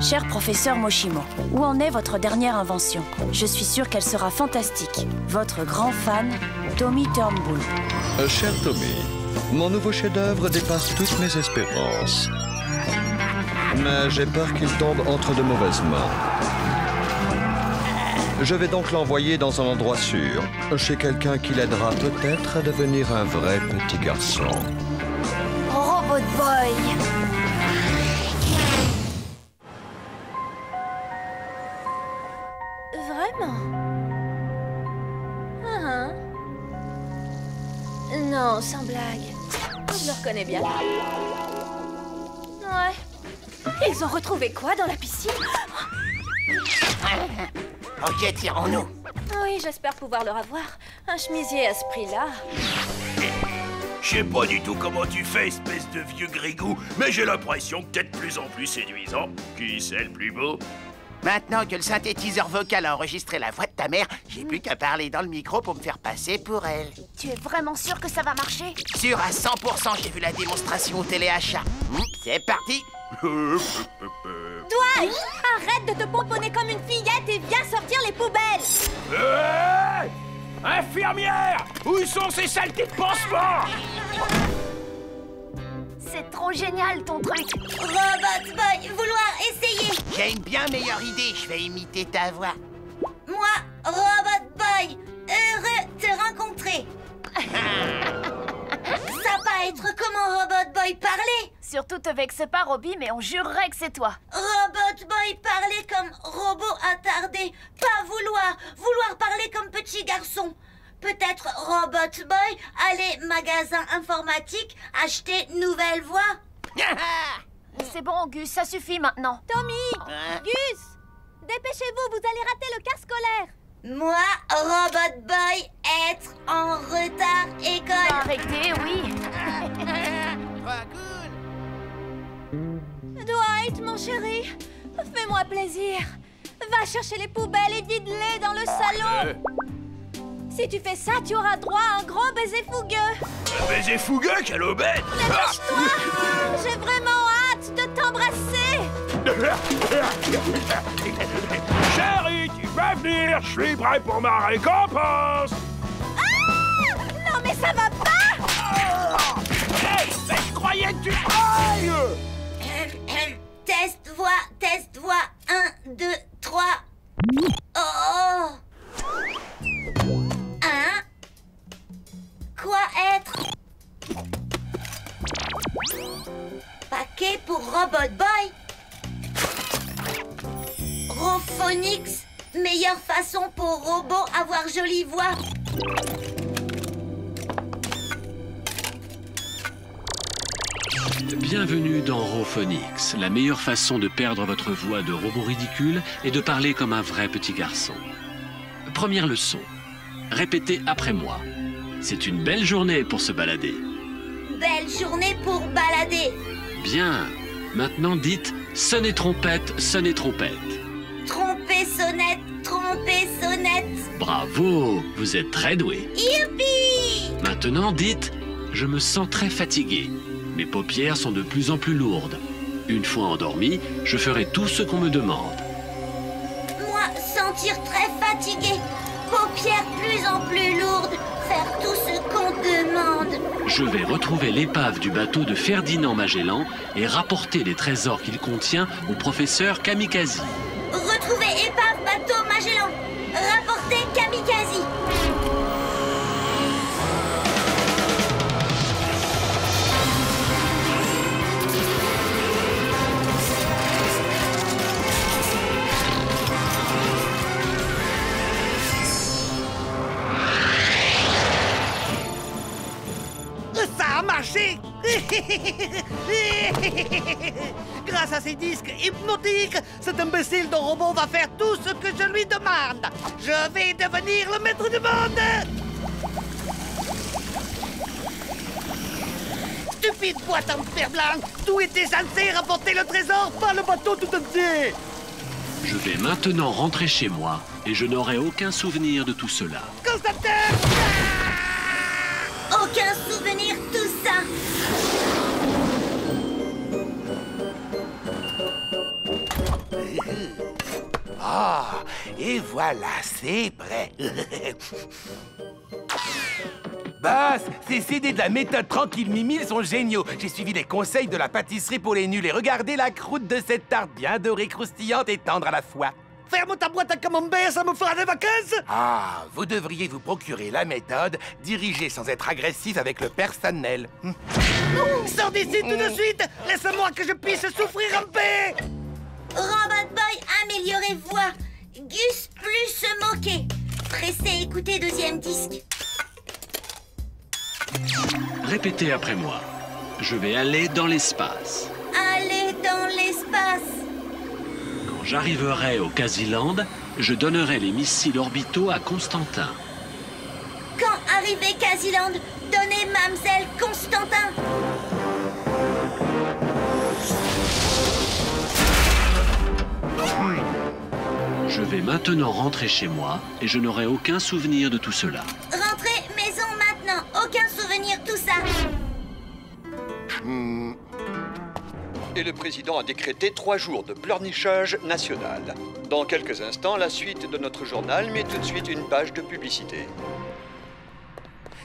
Cher professeur Moshimo, où en est votre dernière invention? Je suis sûre qu'elle sera fantastique. Votre grand fan, Tommy Turnbull. Cher Tommy, mon nouveau chef-d'œuvre dépasse toutes mes espérances. Mais j'ai peur qu'il tombe entre de mauvaises mains. Je vais donc l'envoyer dans un endroit sûr, chez quelqu'un qui l'aidera peut-être à devenir un vrai petit garçon. Robot Boy! Vraiment? Ah, non, sans blague. Je le reconnais bien. Ouais. Ils ont retrouvé quoi dans la piscine? Ok, tirons-nous. Oui, j'espère pouvoir le revoir. Un chemisier à ce prix-là. Je sais pas du tout comment tu fais, espèce de vieux grigou, mais j'ai l'impression que t'es de plus en plus séduisant. Qui c'est le plus beau? Maintenant que le synthétiseur vocal a enregistré la voix de ta mère, j'ai plus qu'à parler dans le micro pour me faire passer pour elle. Tu es vraiment sûr que ça va marcher? Sûr à 100%, j'ai vu la démonstration au téléachat. C'est parti. Dwight, arrête de te pomponner comme une fillette et viens sortir les poubelles. Hey! Infirmière! Où sont ces saletés de pansement? C'est trop génial ton truc! Robot Boy, vouloir essayer. J'ai une bien meilleure idée, je vais imiter ta voix. Moi, Robot Boy, heureux de te rencontrer. Ça va être comment Robot Boy parler? Surtout te vexe pas, Robbie, mais on jurerait que c'est toi. Robot Boy parler comme robot attardé, pas vouloir parler comme petit garçon. Peut-être Robot Boy aller magasin informatique, acheter nouvelle voix. C'est bon, Gus, ça suffit maintenant. Tommy, Gus, dépêchez-vous, vous allez rater le car scolaire. Moi, Robot Boy, être en retard école. Arrêtez, oui. Trop cool. Dwight, mon chéri, fais-moi plaisir. Va chercher les poubelles et vide-les dans le salon. Si tu fais ça, tu auras droit à un gros baiser fougueux. Un baiser fougueux, quelle aubaine! Dépêche-toi! J'ai vraiment hâte de t'embrasser. Chérie, tu peux venir, je suis prêt pour ma récompense! Ah! Non mais ça va pas! Hey, mais je croyais que tu... Aïe! Test voix, 1, 2, 3. Oh! Hein? Quoi être? Paquet pour Robot Boy? Rophonix, meilleure façon pour robot avoir jolie voix. Bienvenue dans Rophonix, la meilleure façon de perdre votre voix de robot ridicule et de parler comme un vrai petit garçon. Première leçon. Répétez après moi. C'est une belle journée pour se balader. Belle journée pour balader. Bien. Maintenant dites sonnez trompette, sonnez trompette. Tromper sonnette. Bravo, vous êtes très doué. Youpi! Maintenant dites je me sens très fatigué. Mes paupières sont de plus en plus lourdes. Une fois endormi, je ferai tout ce qu'on me demande. Moi, sentir très fatigué. Paupières plus en plus lourdes. Faire tout ce qu'on demande. Je vais retrouver l'épave du bateau de Ferdinand Magellan et rapporter les trésors qu'il contient au professeur Kamikaze. Retrouver épave bateau Magellan. Rapporter Kamikaze. Ça a marché! Grâce à ces disques hypnotiques, cet imbécile de robot va faire tout ce que je lui demande. Je vais devenir le maître du monde! Stupide boîte en fer blanc! Tout était censé rapporter le trésor, pas le bateau tout entier! Je vais maintenant rentrer chez moi et je n'aurai aucun souvenir de tout cela. Constateur! Aucun souvenir, tout ça. Ah, et voilà, c'est prêt. Boss, ces idées de la méthode tranquille Mimi sont géniaux. J'ai suivi les conseils de la pâtisserie pour les nuls et regardez la croûte de cette tarte bien dorée, croustillante et tendre à la fois. Ferme ta boîte à camembert, ça me fera des vacances. Ah, vous devriez vous procurer la méthode, dirigée sans être agressif avec le personnel. Sors d'ici tout de suite. Laisse-moi que je puisse souffrir en paix. Robot Boy, améliorez voix. Gus, plus se moquer. Pressez, écoutez deuxième disque. Répétez après moi. Je vais aller dans l'espace. Allez dans l'espace. Quand j'arriverai au Casiland, je donnerai les missiles orbitaux à Constantin. Quand arrivez Casiland, donnez Mamselle Constantin. Je vais maintenant rentrer chez moi et je n'aurai aucun souvenir de tout cela. Rentrez maison maintenant. Aucun souvenir, tout ça. Et le président a décrété 3 jours de pleurnichage national. Dans quelques instants, la suite de notre journal, mais tout de suite une page de publicité.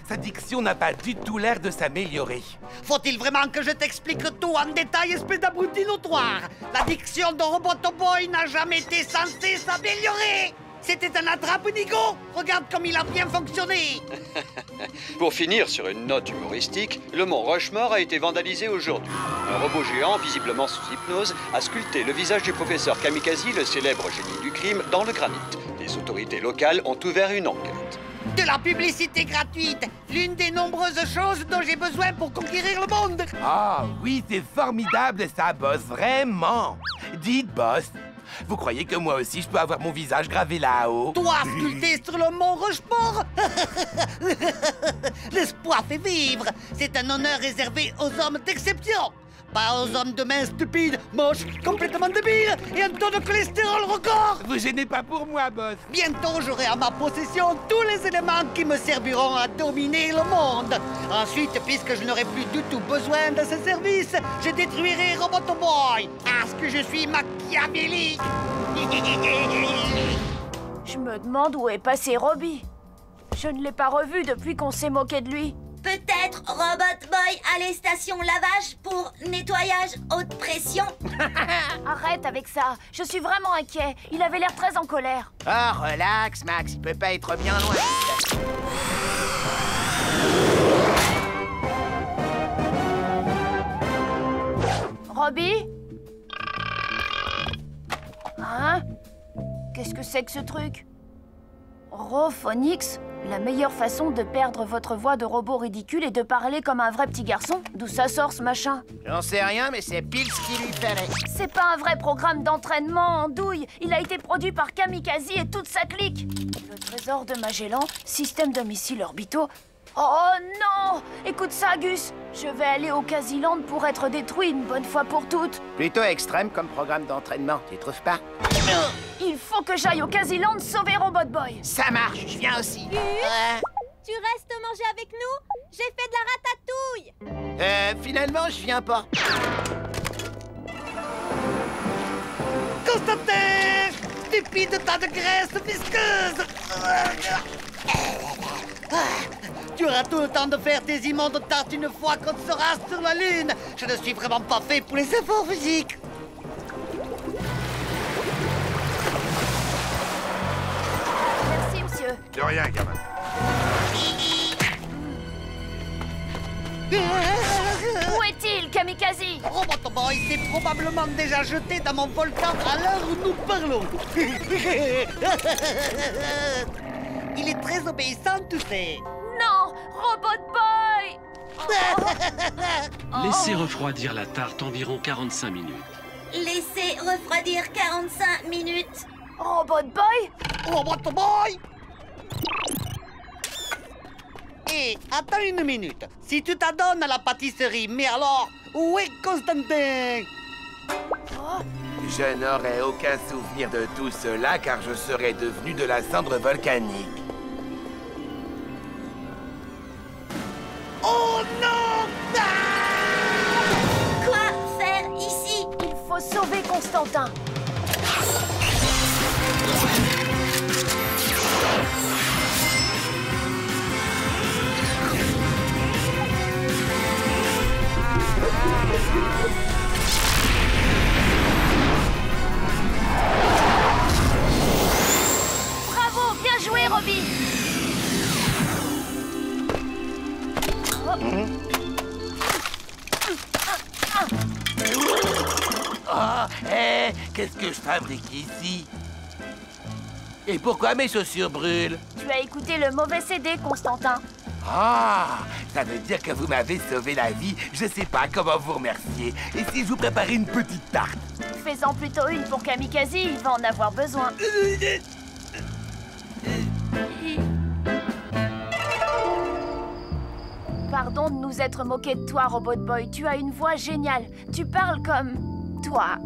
Sa diction n'a pas du tout l'air de s'améliorer. Faut-il vraiment que je t'explique tout en détail, espèce d'abruti notoire? La diction de Roboto Boy n'a jamais été censée s'améliorer. C'était un attrape-nigo. Regarde comme il a bien fonctionné. Pour finir sur une note humoristique, le mont Rushmore a été vandalisé aujourd'hui. Un robot géant, visiblement sous hypnose, a sculpté le visage du professeur Kamikaze, le célèbre génie du crime, dans le granit. Les autorités locales ont ouvert une enquête. De la publicité gratuite, l'une des nombreuses choses dont j'ai besoin pour conquérir le monde. Ah oui, c'est formidable ça, boss, vraiment. Dites, boss, vous croyez que moi aussi je peux avoir mon visage gravé là-haut? Toi, sculpté sur le mont Rushmore. L'espoir fait vivre. C'est un honneur réservé aux hommes d'exception. Pas aux hommes de main stupides, moches, complètement débiles et un taux de cholestérol record. Vous gênez pas pour moi, boss. Bientôt, j'aurai à ma possession tous les éléments qui me serviront à dominer le monde. Ensuite, puisque je n'aurai plus du tout besoin de ses services, je détruirai Roboto Boy. Parce que je suis machiavélique. Je me demande où est passé Robbie. Je ne l'ai pas revu depuis qu'on s'est moqué de lui. Peut-être Robot Boy à les stations lavage pour nettoyage haute pression. Arrête avec ça. Je suis vraiment inquiet. Il avait l'air très en colère. Ah, relax, Max, il peut pas être bien loin. Robbie? Hein? Qu'est-ce que c'est que ce truc? Rophonix? La meilleure façon de perdre votre voix de robot ridicule est de parler comme un vrai petit garçon. D'où ça sort ce machin? J'en sais rien, mais c'est pile ce qu'il lui fallait. C'est pas un vrai programme d'entraînement en douille. Il a été produit par Kamikaze et toute sa clique. Le trésor de Magellan, système de missiles orbitaux. Oh non! Écoute ça, Gus. Je vais aller au Casiland pour être détruit une bonne fois pour toutes. Plutôt extrême comme programme d'entraînement, tu trouves pas? Il faut que j'aille au Casiland sauver Robot Boy. Ça marche, je viens aussi. Tu restes manger avec nous? J'ai fait de la ratatouille. Finalement, je viens pas. Constantin! Stupide tas de graisse visqueuse! Tu auras tout le temps de faire tes immondes tartes une fois qu'on sera sur la Lune. Je ne suis vraiment pas fait pour les efforts physiques. Merci, monsieur. De rien, gamin. Où est-il, Kamikaze? Roboto Boy s'est probablement déjà jeté dans mon volcan à l'heure où nous parlons. Il est très obéissant, tu sais. Non! Robot Boy! Laissez refroidir la tarte environ 45 minutes. Laissez refroidir 45 minutes. Robot Boy? Roboto Boy! Hé, attends une minute. Si tu t'adonnes à la pâtisserie, mais alors, où est Constantin? Je n'aurai aucun souvenir de tout cela car je serai devenu de la cendre volcanique. Oh non! Quoi faire ici? Il faut sauver Constantin. Bravo, bien joué, Robbie. Oh, qu'est-ce que je fabrique ici? Et pourquoi mes chaussures brûlent? Tu as écouté le mauvais CD, Constantin. Ah, ça veut dire que vous m'avez sauvé la vie. Je sais pas comment vous remercier. Et si je vous préparais une petite tarte? Fais-en plutôt une pour Kamikaze, il va en avoir besoin. Pardon de nous être moqués de toi, Robot Boy. Tu as une voix géniale. Tu parles comme... toi.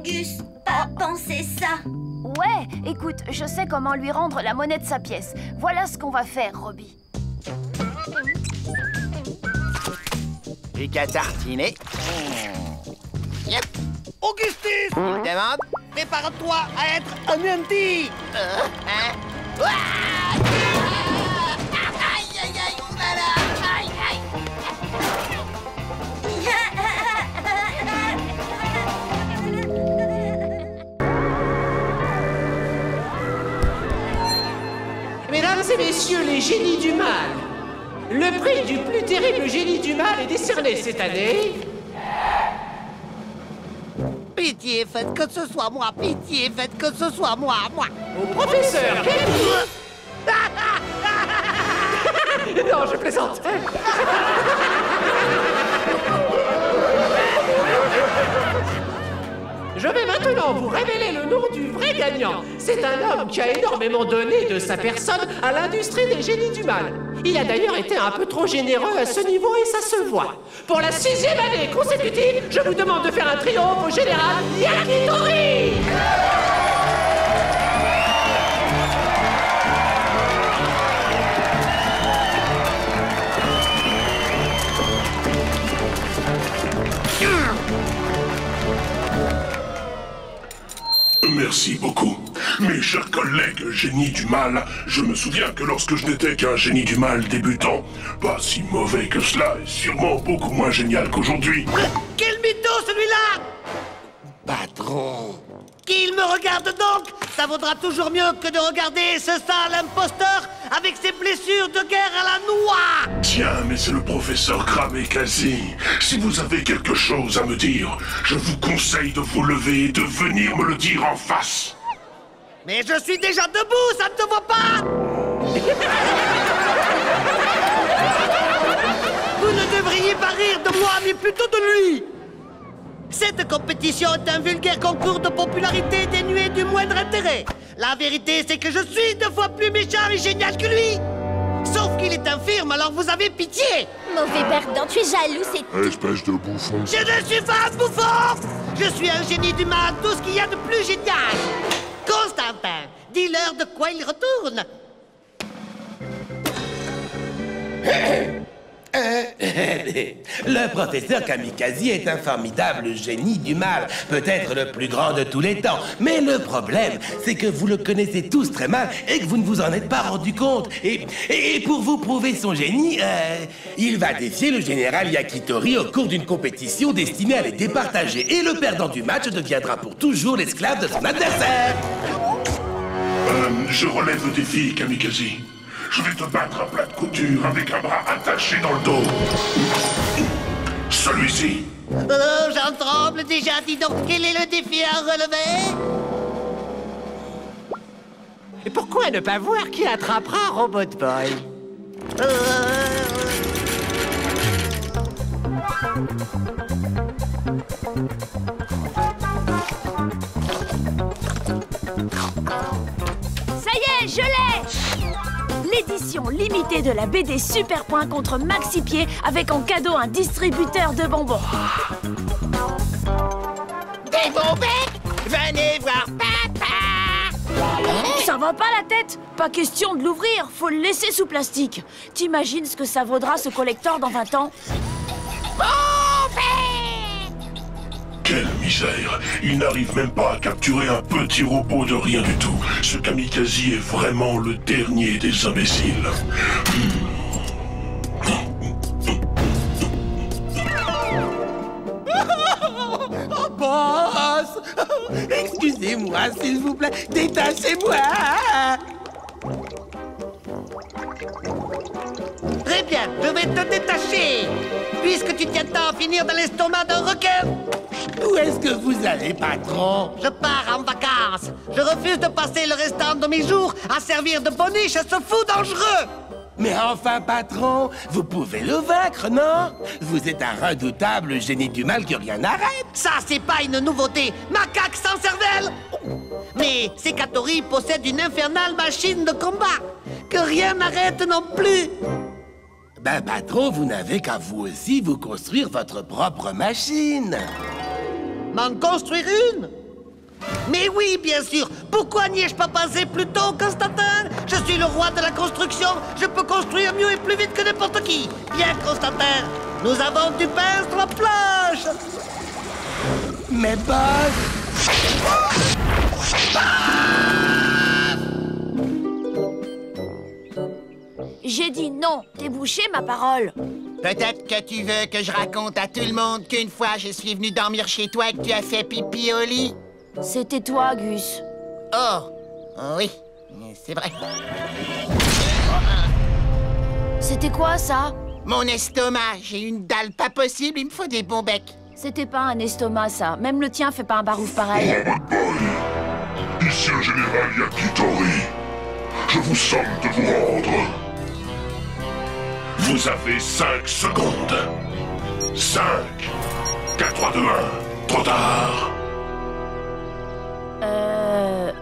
Gus, pas penser ça. Ouais, écoute, je sais comment lui rendre la monnaie de sa pièce. Voilà ce qu'on va faire, Robbie. Plus qu'à tartiner. Yep. Augustus, Demande. prépare-toi à être anéanti. Aïe, aïe, aïe, oulala. Aïe, aïe. Mesdames et messieurs les génies du mal, le prix du plus terrible génie du mal est décerné cette année... Pitié, faites que ce soit moi. Pitié, faites que ce soit moi. au professeur Kelly. Non, je plaisante. Je vais maintenant vous révéler le nom du vrai gagnant. C'est un homme qui a énormément donné de sa personne à l'industrie des génies du mal. Il a d'ailleurs été un peu trop généreux à ce niveau et ça se voit. Pour la 6e année consécutive, je vous demande de faire un triomphe au général Yakitori. Merci beaucoup. Mes chers collègues génies du mal, je me souviens que lorsque je n'étais qu'un génie du mal débutant, pas si mauvais que cela et sûrement beaucoup moins génial qu'aujourd'hui. Quel mytho celui-là! Patron. Qu'il me regarde donc! Ça vaudra toujours mieux que de regarder ce sale imposteur avec ses blessures de guerre à la noix! Tiens, mais c'est le professeur Kamikaze. Si vous avez quelque chose à me dire, je vous conseille de vous lever et de venir me le dire en face. Mais je suis déjà debout, ça ne te voit pas! Vous ne devriez pas rire de moi, mais plutôt de lui! Cette compétition est un vulgaire concours de popularité dénué du moindre intérêt. La vérité, c'est que je suis 2 fois plus méchant et génial que lui. Sauf qu'il est infirme, alors vous avez pitié. Mauvais perdant, tu es jaloux, c'est tout. Espèce de bouffon. Je ne suis pas un bouffon. Je suis un génie du mal, tout ce qu'il y a de plus génial. Constantin, dis-leur de quoi il retourne. Le professeur Kamikaze est un formidable génie du mal, peut-être le plus grand de tous les temps. Mais le problème, c'est que vous le connaissez tous très mal et que vous ne vous en êtes pas rendu compte. Et pour vous prouver son génie, il va défier le général Yakitori au cours d'une compétition destinée à les départager. Et le perdant du match deviendra pour toujours l'esclave de son adversaire. Je relève le défi, Kamikaze. Je vais te battre à plat de couture avec un bras attaché dans le dos. Celui-ci. Oh, j'en tremble déjà. Dis donc, quel est le défi à relever? Et pourquoi ne pas voir qui attrapera Robot Boy? Ça y est, je l'ai! L'édition limitée de la BD Super Point contre Maxi Pied avec en cadeau un distributeur de bonbons. Des bonbons? Venez voir papa! Ça va pas la tête? Pas question de l'ouvrir, faut le laisser sous plastique. T'imagines ce que ça vaudra ce collector dans 20 ans? Quel misère. Il n'arrive même pas à capturer un petit robot de rien du tout. Ce kamikaze est vraiment le dernier des imbéciles. Oh, boss! Excusez-moi, s'il vous plaît, détachez-moi! Très bien, je vais te détacher, puisque tu tiens tant à finir dans l'estomac d'un requin. Où est-ce que vous allez, patron? Je pars en vacances. Je refuse de passer le restant de mes jours à servir de boniche à ce fou dangereux. Mais enfin, patron, vous pouvez le vaincre, non? Vous êtes un redoutable génie du mal que rien n'arrête. Ça, c'est pas une nouveauté. Macaque sans cervelle. Mais Sekatori possède une infernale machine de combat que rien n'arrête non plus. Ben, patron, vous n'avez qu'à vous aussi vous construire votre propre machine. M'en construire une? Mais oui, bien sûr. Pourquoi n'y ai-je pas pensé plus tôt, Constantin? Je suis le roi de la construction. Je peux construire mieux et plus vite que n'importe qui. Bien, Constantin, nous avons du pain sur la planche. Mais boss... J'ai dit non. T'es bouché, ma parole. Peut-être que tu veux que je raconte à tout le monde qu'une fois je suis venu dormir chez toi et que tu as fait pipi au lit? C'était toi, Gus. Oh, oui, c'est vrai. C'était quoi, ça? Mon estomac, j'ai une dalle pas possible, il me faut des bons becs. C'était pas un estomac, ça. Même le tien fait pas un barouf pareil. Robot Boy, ici le général Yakitori. Je vous somme de vous rendre. Vous avez 5 secondes. 5, 4, 3, 2, 1. Trop tard.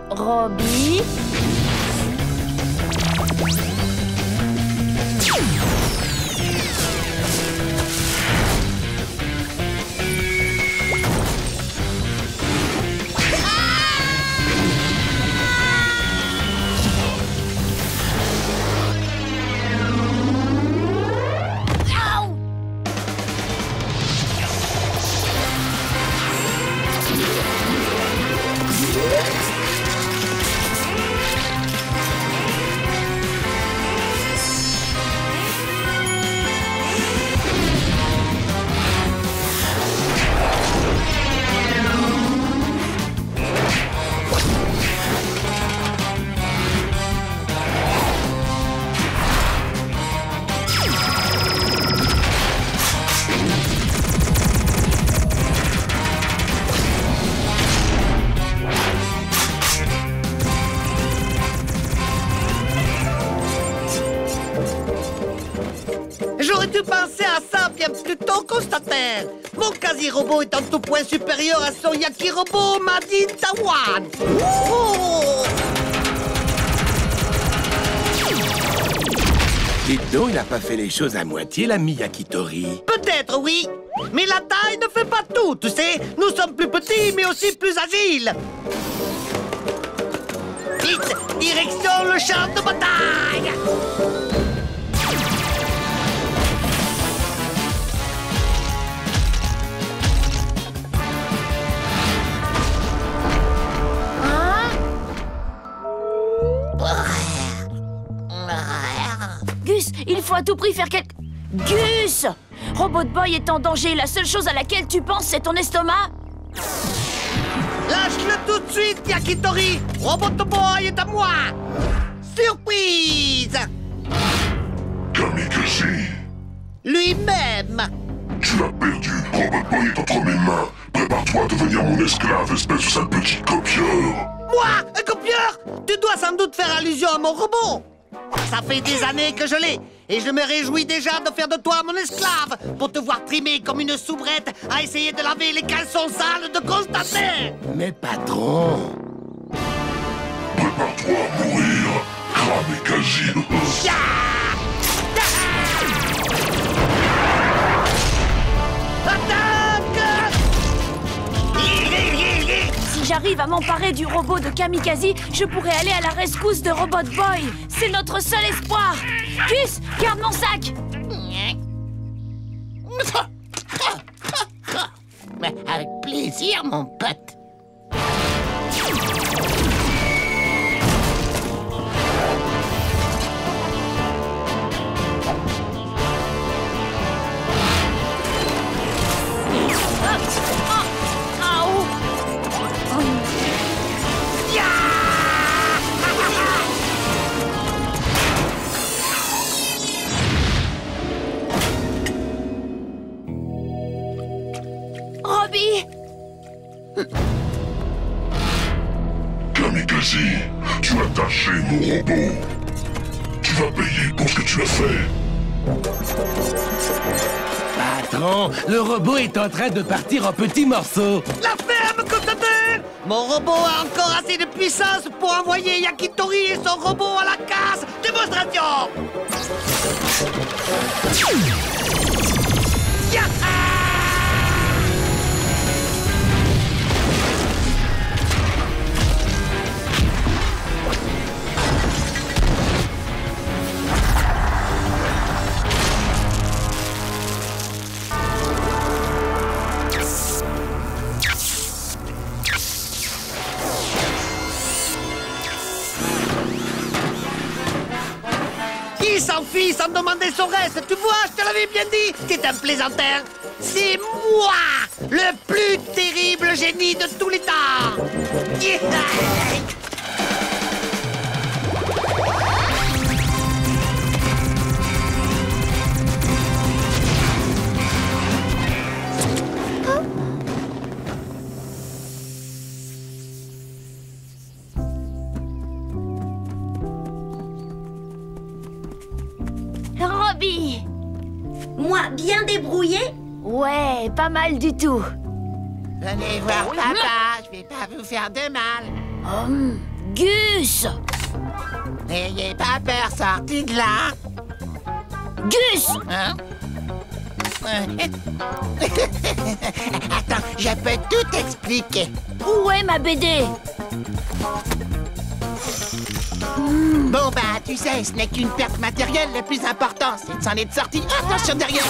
Robbie? J'aurais dû penser à ça bien plus tôt, Constantin. Mon quasi-robot est en tout point supérieur à son Yaki-robot Made in Taiwan. Oh! Dites donc, il n'a pas fait les choses à moitié, l'ami Yakitori. Peut-être, oui. Mais la taille ne fait pas tout, tu sais. Nous sommes plus petits, mais aussi plus agiles. Vite, direction le champ de bataille. Gus, il faut à tout prix faire quelque... Gus! Robot Boy est en danger. La seule chose à laquelle tu penses, c'est ton estomac? Lâche-le tout de suite, Yakitori. Robot Boy est à moi. Surprise! Kamikaze, Lui-même. tu as perdu. Robot Boy est entre mes mains. Prépare-toi à devenir mon esclave, espèce de sale petit copieur. Moi, un copieur? Tu dois sans doute faire allusion à mon robot. Ça fait des années que je l'ai, et je me réjouis déjà de faire de toi mon esclave pour te voir trimer comme une soubrette à essayer de laver les caleçons sales de Constantin. Mais patron... Prépare-toi à mourir, Kamikaze. Si j'arrive à m'emparer du robot de Kamikaze, je pourrais aller à la rescousse de Robot Boy. C'est notre seul espoir. Gus, garde mon sac. Avec plaisir. plaisir, mon pote. Robbie! Kamikaze, tu as taché mon robot. Tu vas payer pour ce que tu as fait. Patron, le robot est en train de partir en petits morceaux. La ferme, constaté! Mon robot a encore assez de puissance pour envoyer Yakitori et son robot à la casse! Démonstration! Il s'enfuit sans demander son reste, tu vois, je te l'avais bien dit, t'es un plaisantin. C'est moi, le plus terrible génie de tous les temps. Robbie! Moi, bien débrouillé? Ouais, pas mal du tout. Venez voir papa, je vais pas vous faire de mal. Gus! N'ayez pas peur, sortez de là. Gus! Hein? Attends, je peux tout expliquer. Où est ma BD? Bon bah, tu sais, ce n'est qu'une perte matérielle. Le plus important, c'est de s'en être sorti. Attention derrière.